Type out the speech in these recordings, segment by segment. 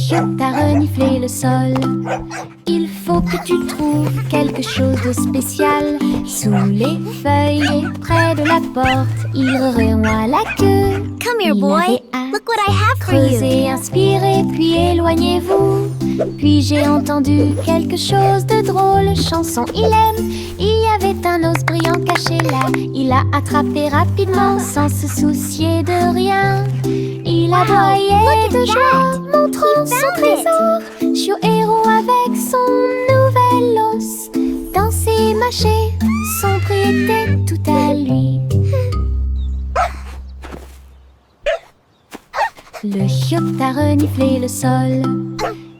chiotte a reniflé le sol. Il faut que tu trouves quelque chose de spécial. Sous les feuilles près de la porte, il remuait la queue. Come here, boy. Look what I have for you. Creusez, inspirez, puis éloignez-vous. Puis j'ai entendu quelque chose de drôle. Chanson, il aime. Il y avait un os brillant caché là. Il a attrapé rapidement sans se soucier de rien. Il aboyait de joie, montrant son trésor. Chiot héros avec son nouvel os. Danser, mâcher, son prix était tout à lui. Le chiotte a reniflé le sol.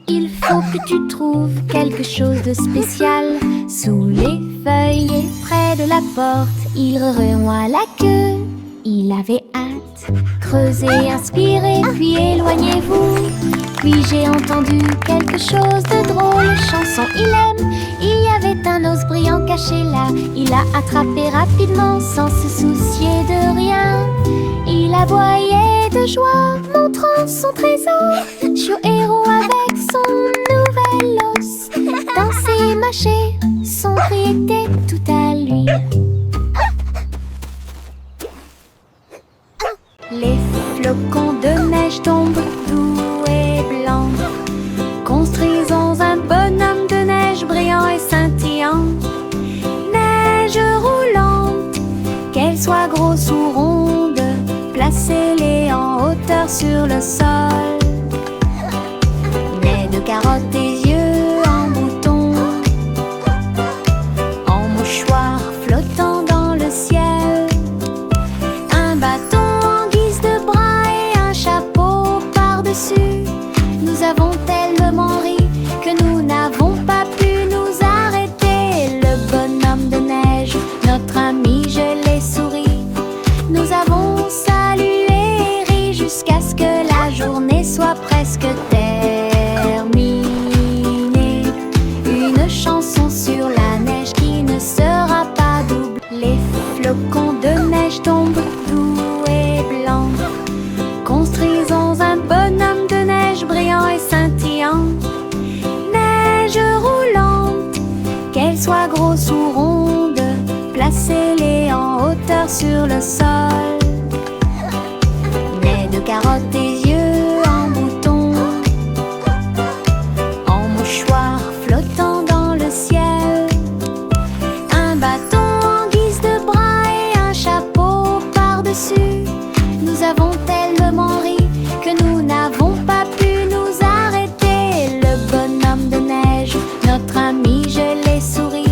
Il faut que tu trouves quelque chose de spécial. Sous les feuilles près de la porte, il remuait la queue. Il avait hâte. Creusez, inspirez, puis éloignez-vous. Puis j'ai entendu quelque chose de drôle. Chanson, il aime. Il y avait un os brillant caché là. Il a attrapé rapidement sans se soucier de rien. Il aboyait de joie, montrant son trésor. Chiot héros avec son nouvel os. Danser, mâcher, son prix était tout à lui. Les flocons de neige tombent doux et blancs. Construisons un bonhomme de neige brillant et scintillant. Neige roulante, qu'elle soit grosse ou ronde, placez-les en hauteur sur le sol. Nez de carottes et yeux en bouton, en mouchoir flottant dans le ciel. Un bâton en guise de bras et un chapeau par-dessus. Nous avons tellement ri que nous n'avons pas pu nous arrêter. Le bonhomme de neige, notre ami, je l'ai souri. Nous avons salué et ri jusqu'à ce que la journée soit presque terminée. Une chanson sur la neige qui ne sera pas double. Les flocons de neige tombent doux et blancs. Construisons un bonhomme de neige brillant et scintillant. Neige roulante, qu'elle soit grosse ou ronde, placez-les en hauteur sur le sol. Nez de carottes et yeux en bouton, en mouchoir flottant dans le ciel. Un bâton en guise de bras et un chapeau par-dessus. Nous avons tellement ri que nous n'avons pas pu nous arrêter. Le bonhomme de neige, notre ami, je l'ai souri.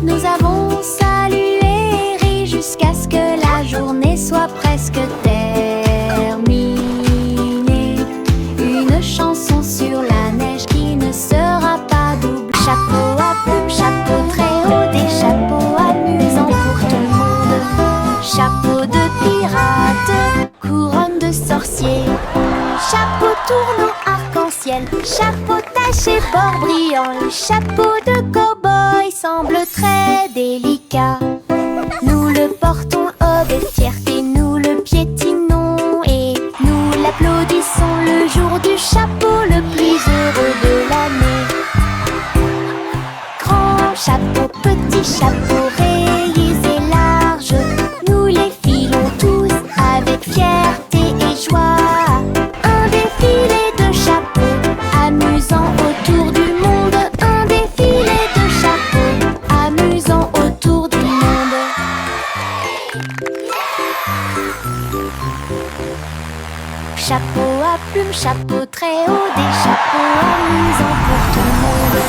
Nous avons salué et ri jusqu'à ce que la journée soit presque terminée. Une chanson sur la neige qui ne sera pas double. Chapeau à plumes, chapeau très haut, des chapeaux amusants pour tout le monde. Chapeau de pirate, couronne de sorcier. Chapeau tournant arc-en-ciel, chapeau taché bord brillant. Le chapeau de cow-boy semble très délicat. Nous le portons avec fierté, nous le piétinons et nous l'applaudissons le jour du chapeau le plus heureux de l'année. Grand chapeau, petit chapeau, rayés et larges, nous les filons tous avec fierté et joie. Un défilé de chapeaux, amusant autour du monde. Un défilé de chapeaux, amusant autour du monde. Chapeau à plumes, chapeau très haut, des chapeaux amusants pour tout le monde.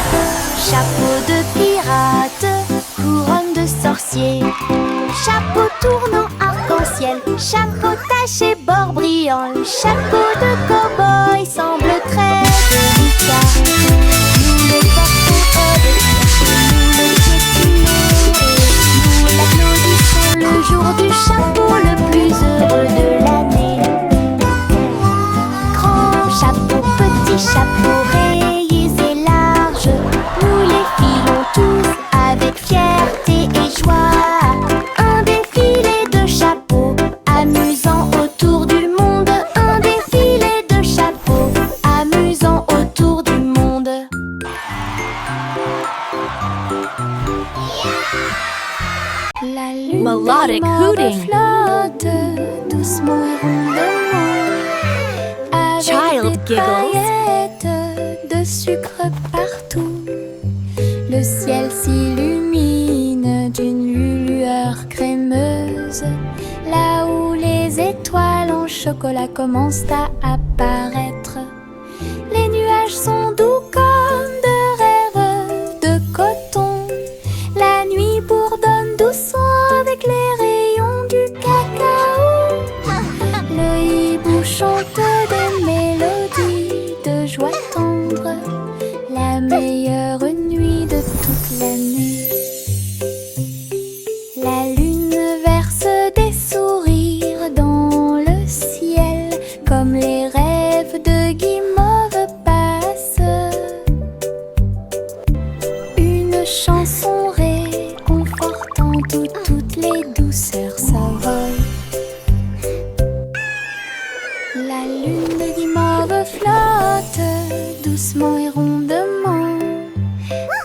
Chapeau de pirate, couronne de sorcier. Chapeau tournant arc-en-ciel, chapeau taché bord brillant. Le chapeau de cow-boy semble très délicat. Nous le portons avec fierté, nous le piétinons et nous l'applaudissons le jour du chapeau le plus heureux de l'année. Grand chapeau, petit chapeau, rayés et larges, nous les filons tous avec fierté et joie. Un défilé de chapeaux, amusant autour du monde. Un défilé de chapeaux, Giggles. paillettes de sucre partout. Le ciel s'illumine d'une lueur crémeuse. Là où les étoiles en chocolat commencent à apparaître. Les nuages sont doux comme de rêves de coton. La nuit bourdonne doucement avec les rayons du cacao. Le hibou chante des mélodies de joie tendre. La meilleure nuit de toute l'année. La lune verse des sourires dans le ciel, comme les rêves de guimauve passent. Une chanson réconfortant où toutes les douceurs s'envolent. La lune de guimauve flotte doucement et rondement,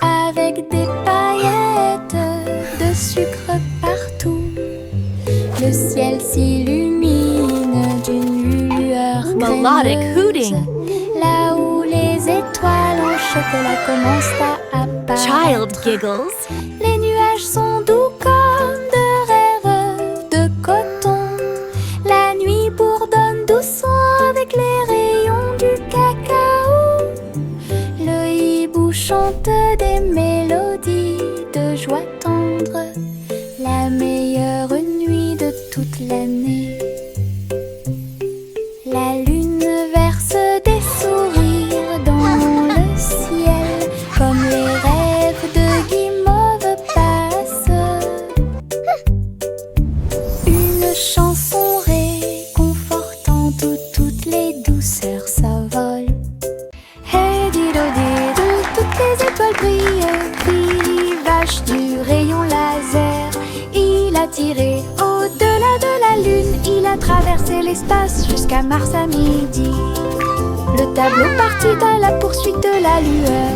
avec des paillettes de sucre partout. Le ciel s'illumine d'une lueur Melodic crémeuse. hooting. Là où les étoiles en chocolat commencent à apparaître. Child giggles. Les nuages sont doux comme de rêves de coton. La nuit bourdonne doucement avec les rayons du cacao. Le hibou chante des mélodies de joie tendre. La meilleure nuit de toute l'année. La lune verse des sourires dans le ciel, comme les rêves de guimauve passent. Une chanson réconfortante où toutes les douceurs s'envolent. Hey dido dido, toutes les étoiles brillent. Billy vache du rayon laser. Il a tiré au-delà de la lune. Il a traversé l'espace jusqu'à Mars à midi. Le tableau partit à la poursuite de la lueur.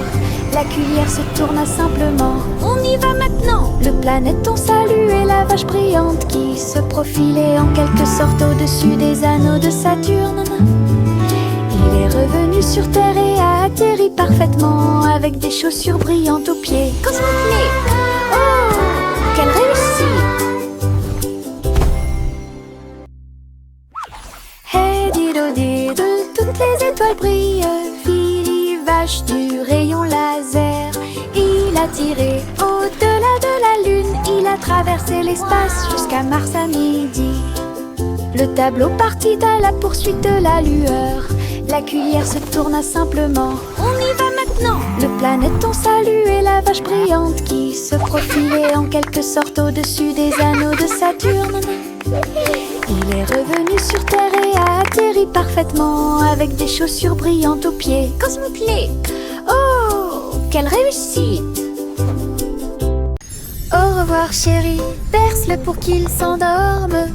La cuillère se tourna simplement. On y va maintenant. Le planéton saluait la vache brillante qui se profilait en quelque sorte au-dessus des anneaux de Saturne. Il est revenu sur Terre et a atterri parfaitement avec des chaussures brillantes aux pieds. Cosmoplay! Oh, quelle réussite! Hey dido dido, toutes les étoiles brillent. Billy vache du rayon laser. Il a tiré au-delà de la lune. Il a traversé l'espace jusqu'à Mars à midi. Le tableau partit à la poursuite de la lueur. La cuillère se tourna simplement. On y va maintenant. Le planéton saluait la vache brillante qui se profilait en quelque sorte au-dessus des anneaux de Saturne. Il est revenu sur Terre et a atterri parfaitement avec des chaussures brillantes aux pieds. Cosmoplay! Oh, quelle réussite! Au revoir chéri, berce-le pour qu'il s'endorme.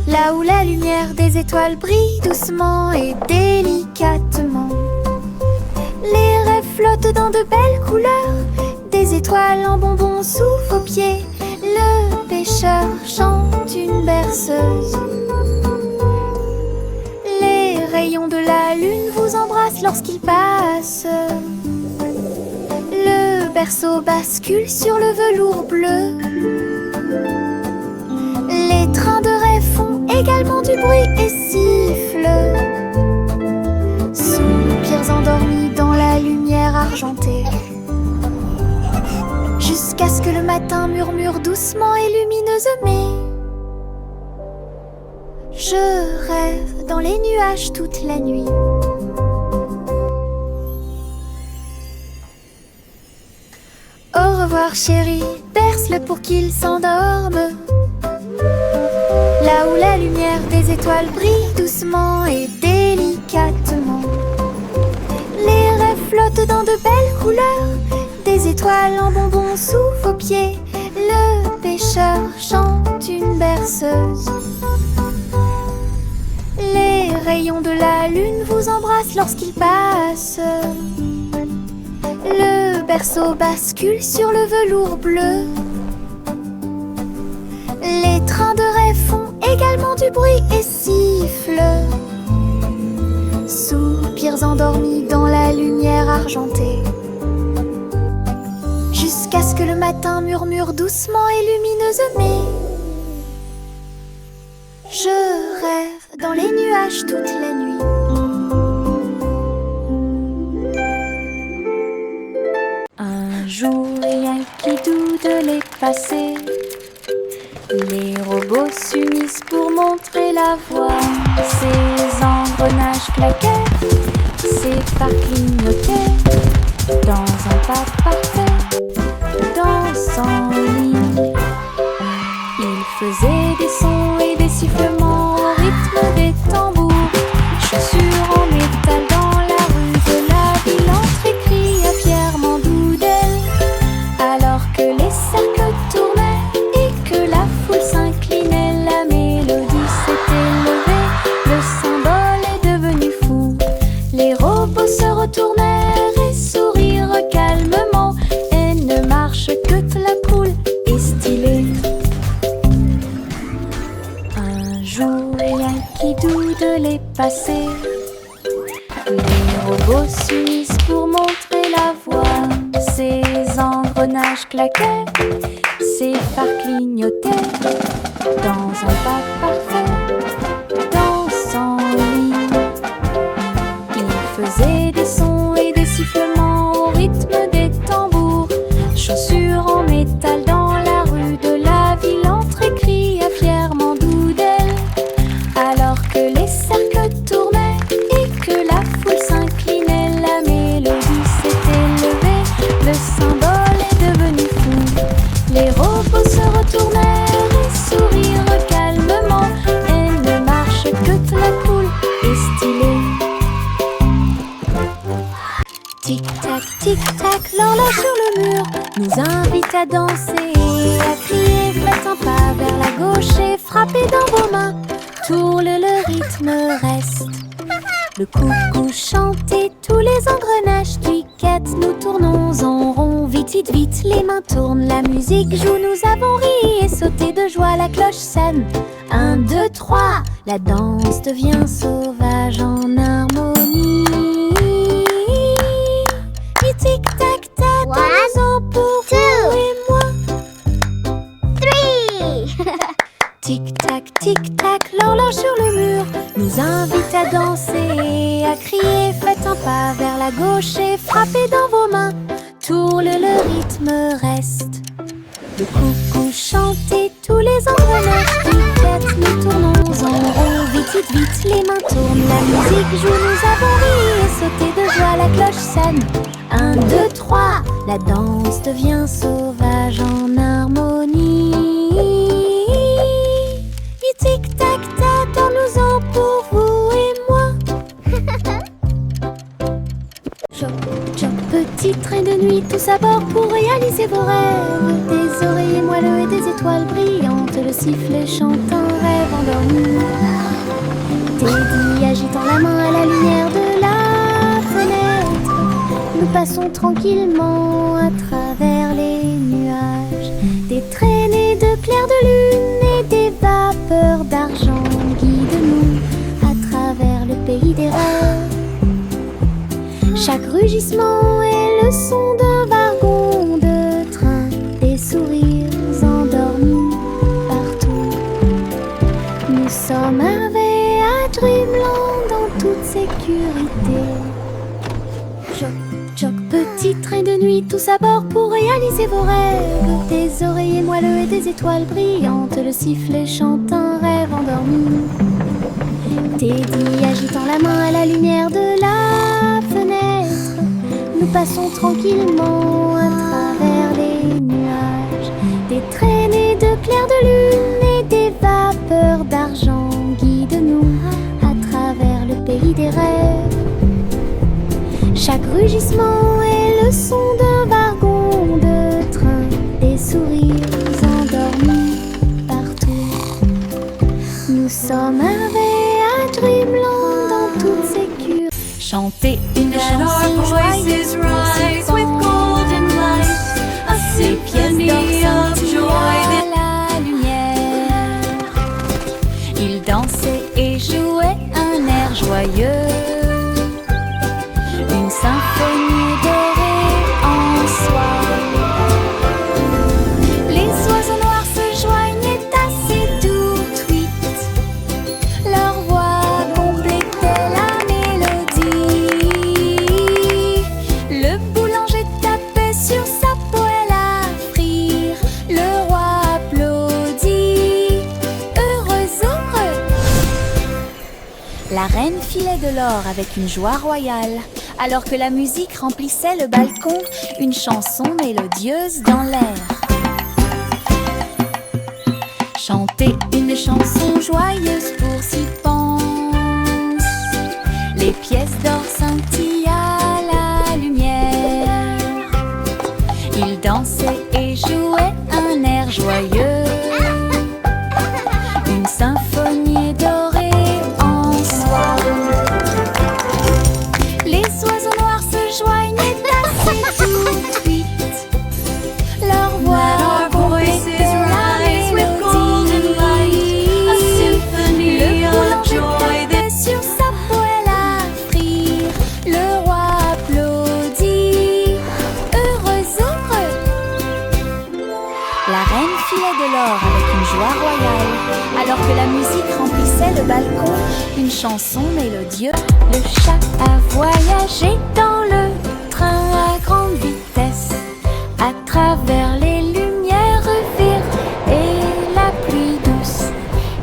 Là où la lumière des étoiles brille doucement et délicatement. Les rêves flottent dans de belles couleurs. Des étoiles en bonbons soufflent aux pieds. Le pêcheur chante une berceuse. Les rayons de la lune vous embrassent lorsqu'il passe. Le berceau bascule sur le velours bleu. Les trains de rêve font également du bruit et sifflent. Soupirs endormis dans la lumière argentée. Jusqu'à ce que le matin murmure doucement et lumineusement. Je rêve dans les nuages toute la nuit. Au revoir chéri, berce-le pour qu'il s'endorme. Là où la lumière des étoiles brille doucement et délicatement. Les rêves flottent dans de belles couleurs. Des étoiles en bonbons soufflent aux pieds. Le pêcheur chante une berceuse. Les rayons de la lune vous embrassent lorsqu'il passe. Le berceau bascule sur le velours bleu. Les trains de rêve font également du bruit et sifflent. argenté. Jusqu'à ce que le matin murmure doucement et lumineuse, mais je rêve dans les nuages toute la nuit. Un jour, rien qui doute de les passer. Les robots s'unissent pour montrer la voie. Ces engrenages claquaient, ces phares clignotaient. Dans un pas parfait, dansant en ligne, ils faisaient des sons et des sifflements au rythme des tambours. Chaussures en métal dans la rue de la ville, entrée cria fièrement d'Oudel. Alors que les cercles tournaient et que la foule s'inclinait, la mélodie s'était levée, le symbole est devenu fou. Les robots se retournèrent et sourirent calmement, et ne marche que la cool et stylée. Un jour, rien qui doute de les passer. Les robots s'unissent pour montrer la voie. Ces engrenages claquaient, ces phares clignotaient. Dans un pas parfait, dansant en ligne, ils faisaient des sons et des sifflements au rythme des tambours. Chaussures en métal dans la rue de la ville, entrée cria fièrement d'Oudel. Alors que les cercles tournaient et que la foule s'inclinait, la mélodie s'était levée, le symbole est devenu fou. Les robots se retournèrent et sourirent calmement, et ne marche que la cool et stylée. Tic-tac, l'horloge sur le mur nous invite à danser et à crier. Faites un pas vers la gauche et frappez dans vos mains. Tourne, le rythme reste. Le coucou chante et tous les engrenages cliquettent. Nous tournons en rond, vite, vite, vite. Les mains tournent, la musique joue. Nous avons ri et sauté de joie, la cloche sonne. 1, 2, 3, la danse devient sauvage en harmonie. Tic-tac-tac, dansons pour vous et moi. 3. Tic-tac, l'horloge sur le mur nous invite à danser et à crier. Faites un pas vers la gauche et frappez dans vos mains. Tourne, le rythme reste. Le coucou chante et tous les engrenages cliquettent. Nous tournons en rond, vite, vite, vite. Les mains tournent, la musique joue. Nous avons ri et sauté de joie, la cloche sonne. 1, 2, 3, la danse devient sauvage en harmonie. Tic-tac-tac, tournons-en pour vous et moi. Choc, choc, petit train de nuit, tous à bord pour réaliser vos rêves. Des oreillers moelleux et des étoiles brillantes, le sifflet chante un rêve endormi. Teddy agitant la main à la lumière de la fenêtre. Nous passons tranquillement à travers les nuages. Des traînées de clairs de lune et des vapeurs d'argent guident-nous à travers le pays des rêves. Chaque rugissement est le son d'un wagon de train, des sourires endormis partout. Nous sommes arrivés à Dreamland en toute sécurité. Choc, choc, petit train de nuit, tous à bord pour réaliser vos rêves. Des oreillers moelleux et des étoiles brillantes, le sifflet chante un rêve endormi. Teddy agitant la main à la lumière de la fenêtre. Nous passons tranquillement à travers les nuages. Des traînées de clairs de lune et des vapeurs d'argent guident-nous à travers le pays des rêves. Chaque rugissement est le son d'un wagon de train, des sourires endormis partout. Nous sommes arrivés à Dreamland en toute sécurité. Chanter une chanson joyeuse with golden light, a symphony of joy à la lumière. Ils dansaient et jouaient un air joyeux, une symphonie de La reine filait de l'or avec une joie royale. Alors que la musique remplissait le balcon, une chanson mélodieuse dans l'air. Chanter une chanson joyeuse pour s'y pense. Les pièces d'or scintillent à la lumière. Ils dansaient et jouaient un air joyeux. Une symphonie dorée en soi. Les oiseaux noirs se joignaient assez tout de suite. Leur voix complétait la mélodie. Le boulanger tapait sur sa poêle à frire. Le roi applaudit, heureux, heureux. La reine filait de l'or avec une joie royale. Alors que la musique remplissait le balcon, une chanson mélodieuse. Le chat a voyagé dans le train à grande vitesse, à travers les lumières vives et la pluie douce.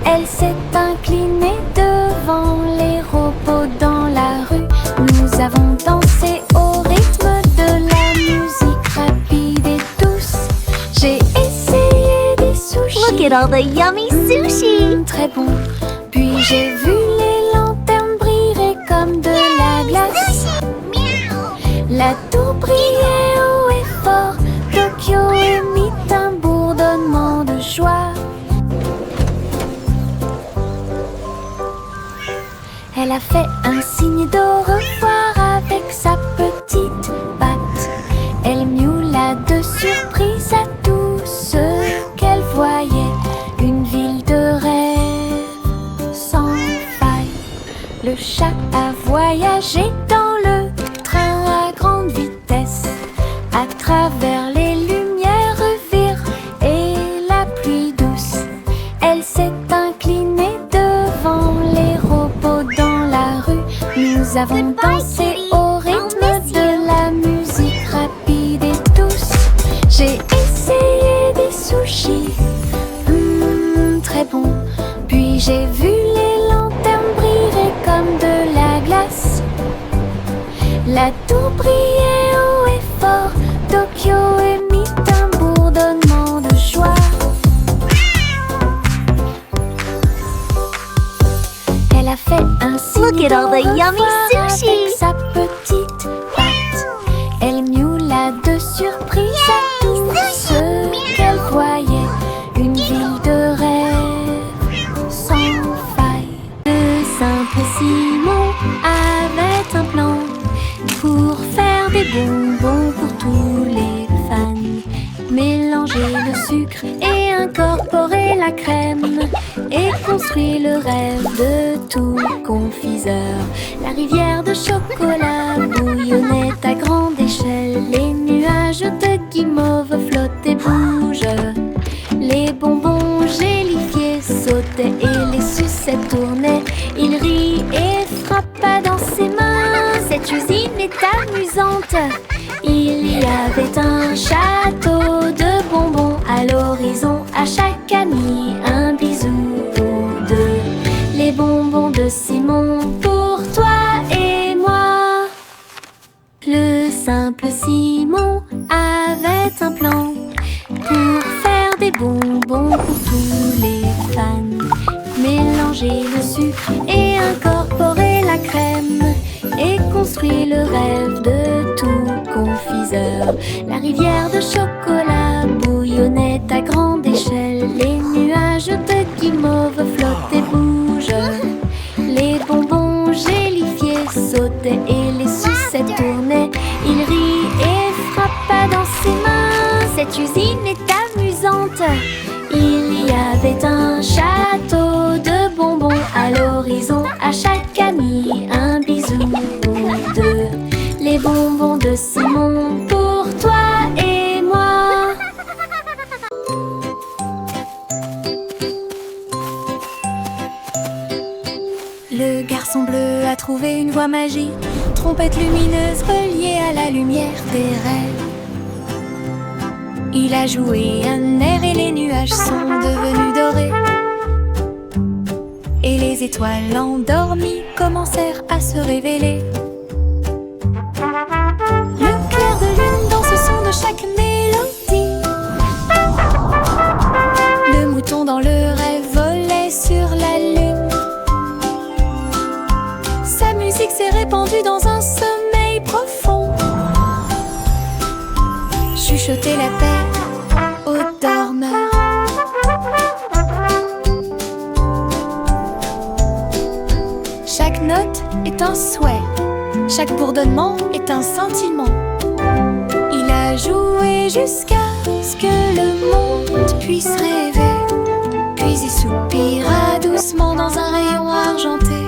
Elle s'est inclinée devant les robots dans la rue. Nous avons dansé au rythme de la musique rapide et douce. J'ai essayé des sushis. Look at all the yummy sushi. Très bon. Puis j'ai vu les lanternes briller comme de la glace. La tour brillait haut et fort. Tokyo émit un bourdonnement de joie. Elle a fait un signe d'au revoir avec sa petite patte. Elle miaula de surprise à tout ce qu'elle voyait. Une ville de rêve sans faille. Le chat a voyagé dans le train à grande vitesse, à travers les lumières vives et la pluie douce. Elle s'est inclinée devant les robots dans la rue. Nous avons dansé au rythme de la musique rapide et douce. J'ai essayé des sushis, très bon. Puis j'ai vu les lanternes briller comme de la glace. La tour brillait haut et fort. Tokyo émit un bourdonnement de joie. Elle a fait un signe. Look at all the yummy avec sushi. sa petite patte. Elle miaula de surprise à tout ce qu'elle voyait. Une ville de rêve sans faille. Le simple Simon avait un plan pour faire des bonbons pour tous les fans. Mélanger le sucre et incorporer la crème et construire le rêve de tout confiseur. La rivière de chocolat bouillonnait à grande échelle. Les nuages de guimauve flottaient et bougent. Les bonbons gélifiés sautaient et les sucettes tournaient. Il rit et frappa dans ses mains. Cette usine est amusante. Il y avait un château de bonbons à l'horizon. À chaque ami un bisou ou deux. Les bonbons de Simon pour toi et moi. Le simple Simon avait un plan pour faire des bonbons pour tous les fans. Mélanger le sucre et incorporer la crème et construire le rêve de tout confiseur. La rivière de chocolat bouillonnait à grande échelle. Les nuages de guimauve flottent et bougent. Les bonbons gélifiés sautaient et les sucettes tournaient. Il rit et frappa dans ses mains. Cette usine est amusante. Il y avait un château de bonbons à l'horizon. À chaque ami un bisou ou deux. Les bonbons de Simon pour toi et moi. Le garçon bleu a trouvé une voie magique, trompette lumineuse reliée à la lumière des rêves. Il a joué un air et les nuages sont devenus dorés. Et les étoiles endormies commencèrent à se révéler. Le clair de lune dans ce son de chaque mélodie. Le mouton dans le rêve volait sur la lune. Sa musique s'est répandue dans un sommeil profond. Chuchoter la paix aux dormeurs. Chaque note est un souhait, chaque bourdonnement est un sentiment. Il a joué jusqu'à ce que le monde puisse rêver, puis il soupira doucement dans un rayon argenté.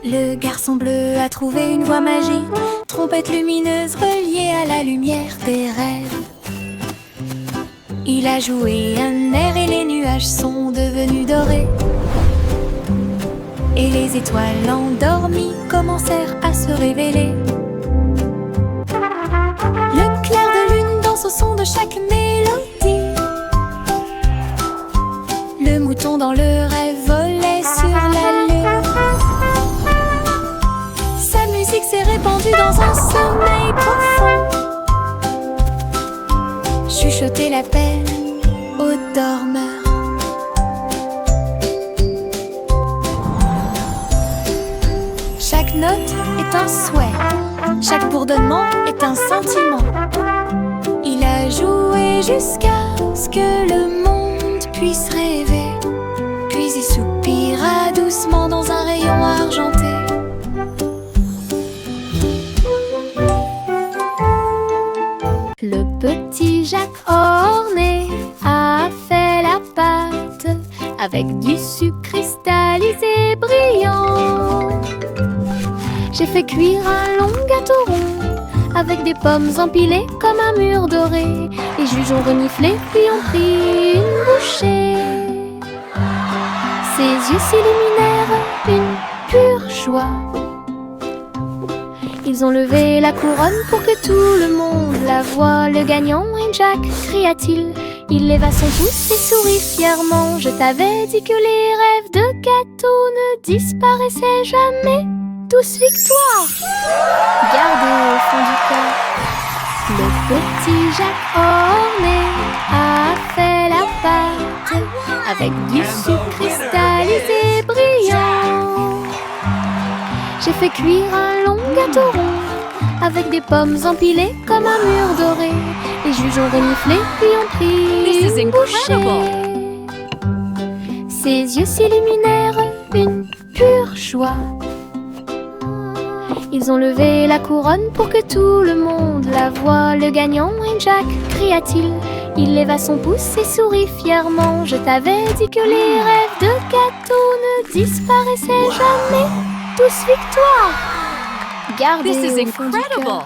Le garçon bleu a trouvé une voix magique, trompette lumineuse reliée à la lumière des rêves. Il a joué un air et les nuages sont devenus dorés. Et les étoiles endormies commencèrent à se révéler. Le clair de lune danse au son de chaque mélodie. Le mouton dans le rêve volait sur la lune. Sa musique s'est répandue dans un sommeil profond. Chuchoter la paix aux dormeurs. Chaque note est un souhait, chaque bourdonnement est un sentiment. Il a joué jusqu'à ce que le monde puisse rêver, puis il soupira doucement dans un rayon argenté. Le petit Jacques orné a fait la pâte avec du sucre cristallisé brillant. J'ai fait cuire un long gâteau rond avec des pommes empilées comme un mur doré. Les juges ont reniflé puis ont pris une bouchée. Ses yeux s'illuminèrent une pure joie. Ils ont levé la couronne pour que tout le monde la voie. Le gagnant est Jack, cria-t-il. Il leva son pouce et sourit fièrement. Je t'avais dit que les rêves de gâteau ne disparaissaient jamais. Tous victoire! Gardez au fond du cœur. Le petit Jacques orné a fait la pâte avec du sucre cristallisé brillant. J'ai fait cuire un long gâteau rond avec des pommes empilées comme un mur doré. Les juges ont reniflé puis ont pris une bouchée. Ses yeux s'illuminèrent une pure joie. Ils ont levé la couronne pour que tout le monde la voie. Le gagnant est Jack, cria-t-il. Il leva son pouce et sourit fièrement. Je t'avais dit que les rêves de gâteau ne disparaissaient jamais. Tous victoire! Gardez au fond du cœur.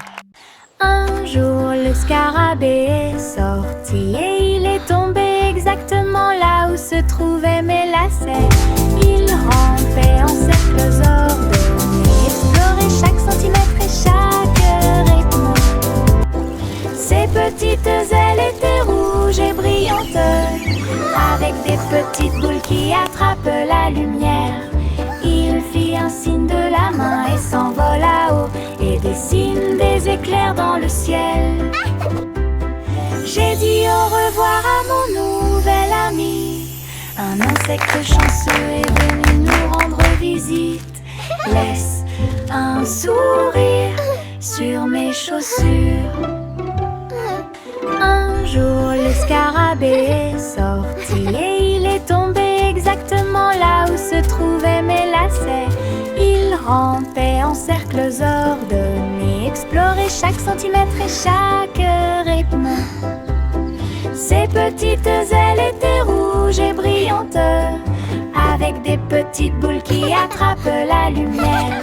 Un jour, le scarabée est sorti et il est tombé exactement là où se trouvaient mes lacets. Il rampait en cercles ordonnés, explorait chaque centimètre et chaque rythme. Ses petites ailes étaient rouges et brillantes, avec des petites boules qui attrapent la lumière. Il fit un signe de la main et s'envola haut et dessine des éclairs dans le ciel. J'ai dit au revoir à mon nouvel ami. Un insecte chanceux est venu nous rendre visite. Laisse un sourire sur mes chaussures. Un jour le scarabée est sorti et il est tombé exactement là où se trouvaient mes lacets. Il rampait en cercles ordonnés, explorait chaque centimètre et chaque rythme. Ses petites ailes étaient rouges et brillantes, avec des petites boules qui attrapent la lumière.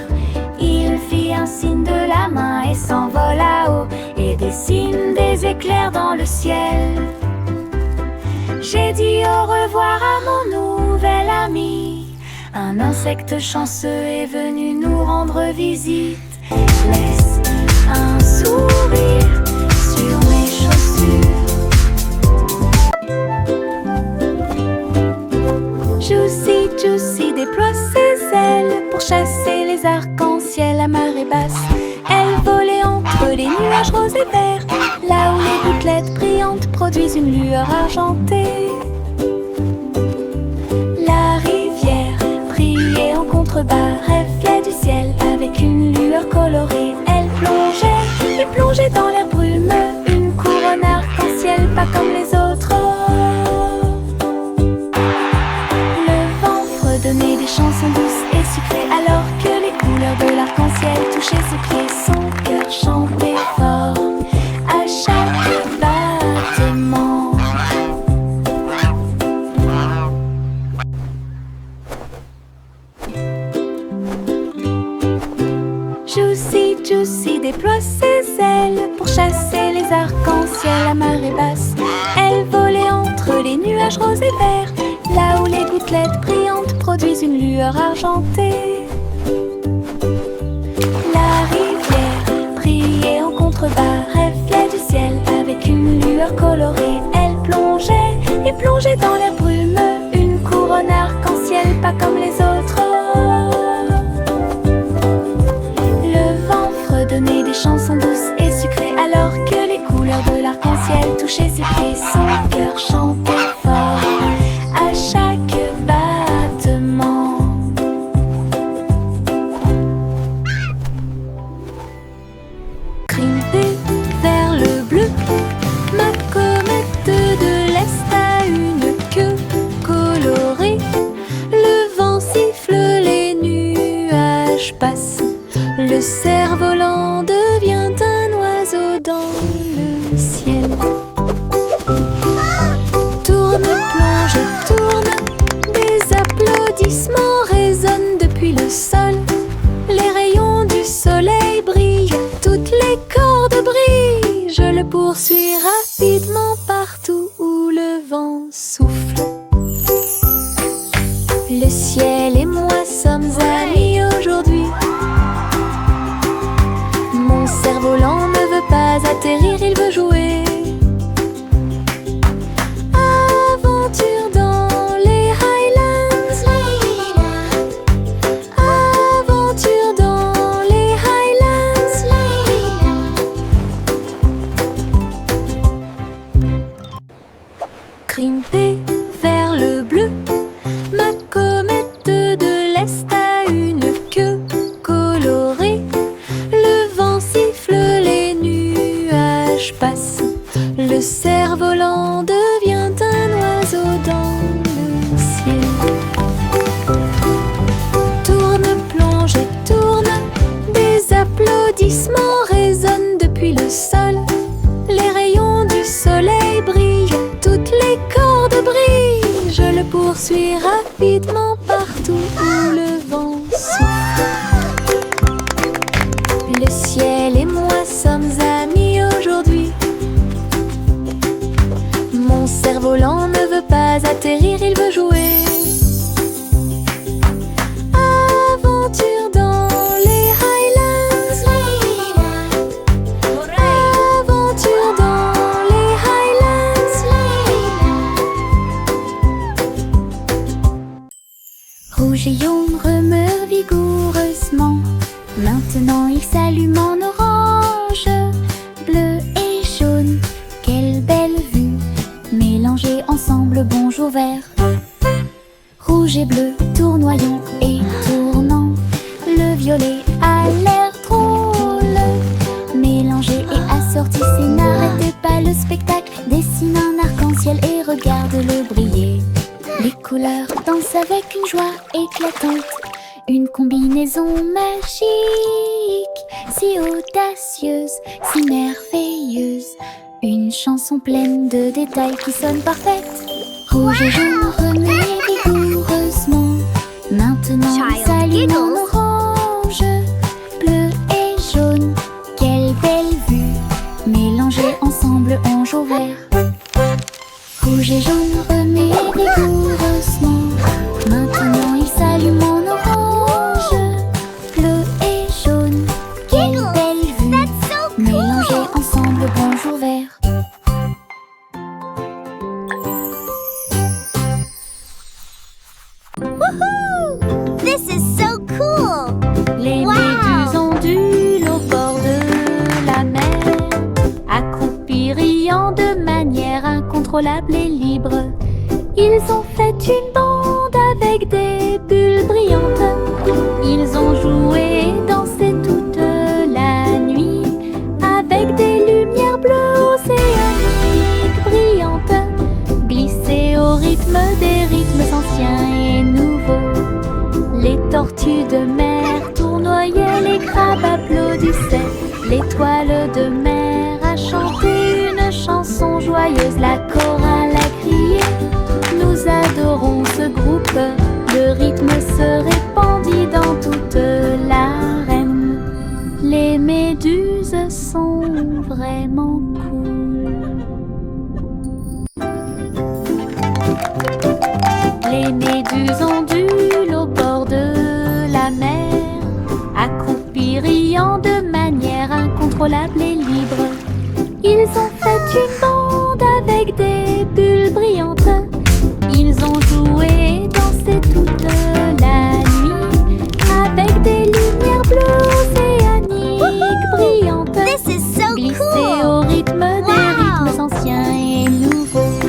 Il fit un signe de la main et s'envola haut et dessine des éclairs dans le ciel. J'ai dit au revoir à mon nouvel ami. Un insecte chanceux est venu nous rendre visite. Laisse un sourire sur mes chaussures. Juicy, Juicy déploie ses ailes pour chasser les arcs-en-ciel à marée basse. Elle volait entre les nuages roses et verts, là où les gouttelettes brillantes produisent une lueur argentée. La rivière brillait en contrebas, reflet du ciel avec une lueur colorée. Elle plongeait et plongeait dans l'air brumeux, une couronne arc-en-ciel pas comme les autres. Le vent fredonnait des chansons douces et sucrées alors que les couleurs de l'arc-en-ciel touchaient ses pieds. Son cœur chantait fort à chaque battement. Juicy, Juicy déploie ses ailes pour chasser les arcs-en-ciel à marée basse. Elle volait entre les nuages roses et verts, là où les gouttelettes brillantes produisent une lueur argentée. La rivière brillait en contrebas, reflet du ciel avec une lueur colorée. Elle plongeait et plongeait dans l'air brumeux, une couronne arc-en-ciel pas comme les autres. Le vent fredonnait des chansons douces et sucrées alors que les couleurs de l'arc-en-ciel touchaient ses pieds. Son cœur chantait fort à chaque battement. Grimpée vers le bleu, ma comète de l'Est a une queue colorée. Le vent siffle, les nuages passent. Le cerf-volant devient un oiseau dans le ciel. Tourne, plonge, tourne, des applaudissements résonnent depuis le sol. Les rayons du soleil brillent, toutes les cordes brillent. Je le poursuis rapidement partout où le vent souffle. Le ciel et moi sommes amis aujourd'hui. Mon cerf-volant ne veut pas atterrir, il veut jouer. Aventure dans les Highlands. Aventure dans les Highlands. Grimpée vers le bleu, ma comète de l'Est a une queue colorée. Le vent siffle, les nuages passent. Le cerf-volant devient un oiseau dans le ciel. Tourne, plonge et tourne, des applaudissements résonnent depuis le sol. Les rayons du soleil brillent, toutes les cordes brillent. Je le poursuis rapidement partout où le vent souffle. Le ciel et moi sommes amis aujourd'hui. Mon cerf-volant ne veut pas atterrir, il veut jouer. Aventure dans les Highlands. Aventure dans les Highlands. Rougeillon remeurt vigoureusement. Maintenant il s'allume en orange, bleu et jaune. Quelle belle vue, mélangés ensemble, bonjour vert. Rouge et bleu, tournoyant et tournant. Le violet a l'air drôle, mélangé et assorti, c'est n'arrêtez pas le spectacle. Dessine un arc-en-ciel et regarde-le briller. Les couleurs dansent avec une joie éclatante. Une combinaison magique, si audacieuse, si merveilleuse. Une chanson pleine de détails qui sonne parfaite. Rouge et jaune remet vigoureusement. Maintenant il s'allume en orange, bleu et jaune. Quelle belle vue, mélangés ensemble en jour vert. Rouge et jaune remet vigoureusement. Maintenant il s'allume en orange, bleu et jaune. Quelle belle vue, incontrôlables et libres. Ils ont fait une bande avec des bulles brillantes. Ils ont joué et dansé toute la nuit avec des lumières bleues océaniques brillantes, glissées au rythme des rythmes anciens et nouveaux. Les tortues de mer tournoyaient, les crabes applaudissaient. L'étoile de mer a chanté une chanson joyeuse, la chorale a crié. Nous adorons ce groupe, le rythme se répandit dans toute l'arène. Les méduses sont vraiment cool. Les méduses ondulent au bord de la mer, accroupies, riant de manière incontrôlable et libre. Ils ont fait une bande avec des bulles brillantes. Ils ont joué et dansé toute la nuit avec des lumières bleues océaniques brillantes, This is so glissées cool! au rythme des rythmes anciens et nouveaux.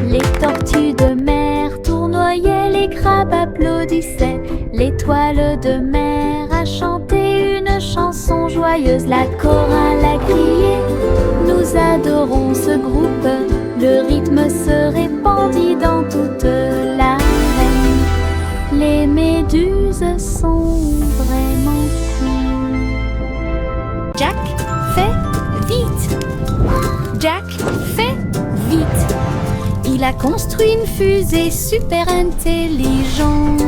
Les tortues de mer tournoyaient, les crabes applaudissaient. L'étoile de mer a chanté une chanson joyeuse, la chorale a crié. Nous adorons ce groupe, le rythme se répandit dans toute l'arène. Les méduses sont vraiment cool. Jack fait vite. Jack fait vite. Il a construit une fusée super intelligente.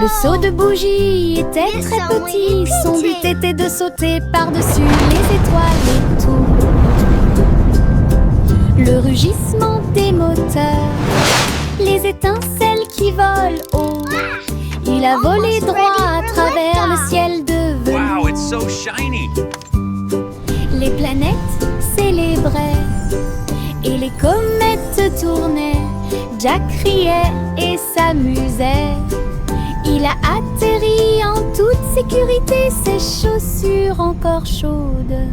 Le seau de bougie était très petit. Son but était de sauter par-dessus les étoiles et tout. Le rugissement des moteurs, les étincelles qui volent haut. Il a volé droit à travers le ciel de velours. Wow, it's so shiny! Les planètes célébraient et les comètes tournaient. Jack riait et s'amusait. Il a atterri en toute sécurité, ses chaussures encore chaudes.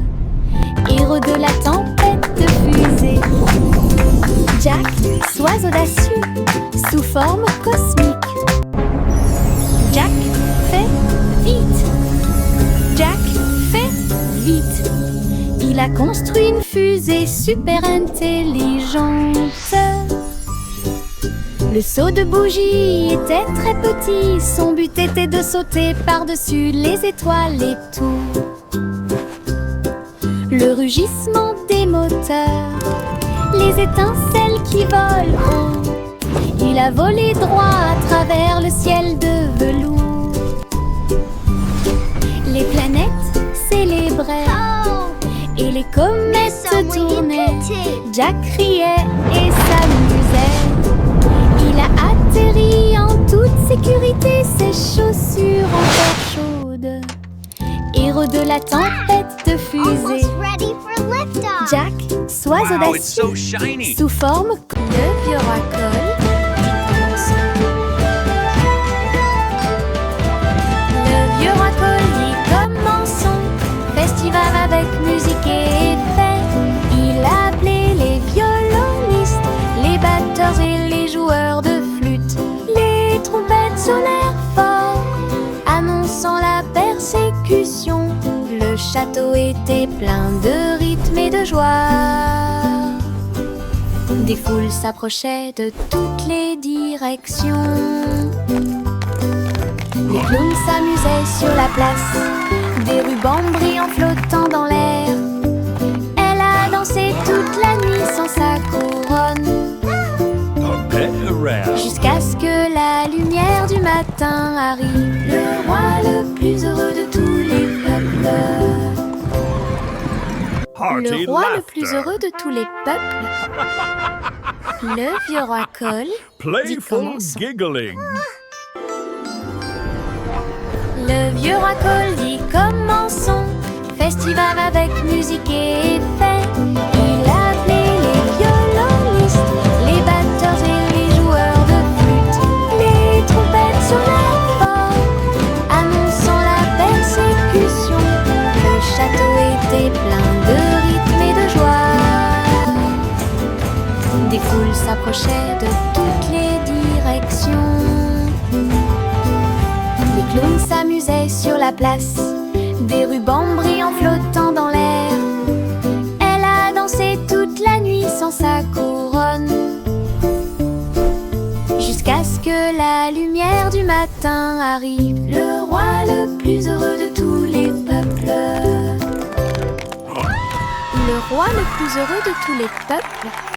Héros de la tempête de fusée. Jack, sois audacieux, sous forme cosmique. Jack fait vite. Jack fait vite. Il a construit une fusée super intelligente. Le seau de bougie était très petit. Son but était de sauter par-dessus les étoiles et tout. Le rugissement des moteurs, les étincelles qui volent haut. Il a volé droit à travers le ciel de velours. Les planètes célébraient et les comètes tournaient. Jack riait et s'amusait. Il a atterri en toute sécurité, ses chaussures encore chaudes. Héros de la tempête de fusée. Almost ready for liftoff! Jack, sois Wow, it's so audacieux, shiny! sous forme le vieux racole. Le vieux racole dit commençons. Festival avec musique et effet. Il a appelé les violonistes, les batteurs et les joueurs de flûte. Les trompettes sonnèrent fort, annonçant la persécution. Le château était plein de rythme et de joie. Des foules s'approchaient de toutes les directions. Les clowns s'amusaient sur la place, des rubans brillants flottant dans l'air. Elle a dansé toute la nuit sans sa couronne, jusqu'à ce que la lumière du matin arrive. Le roi le plus heureux de tous les peuples. Le roi le plus heureux de tous les peuples. Le vieux roi Cole dit Playful commençons. giggling. Le vieux roi Cole dit commençons. Festival avec musique et effet. Il a appelé les violonistes, les batteurs et les joueurs de flûte. Les trompettes sonnèrent fort, annonçant la persécution. Le château était plein de rythme et de joie. s'approchaient de toutes les directions. Les clowns s'amusaient sur la place, des rubans brillants flottant dans l'air. Elle a dansé toute la nuit sans sa couronne, jusqu'à ce que la lumière du matin arrive. Le roi le plus heureux de tous les peuples. Le roi le plus heureux de tous les peuples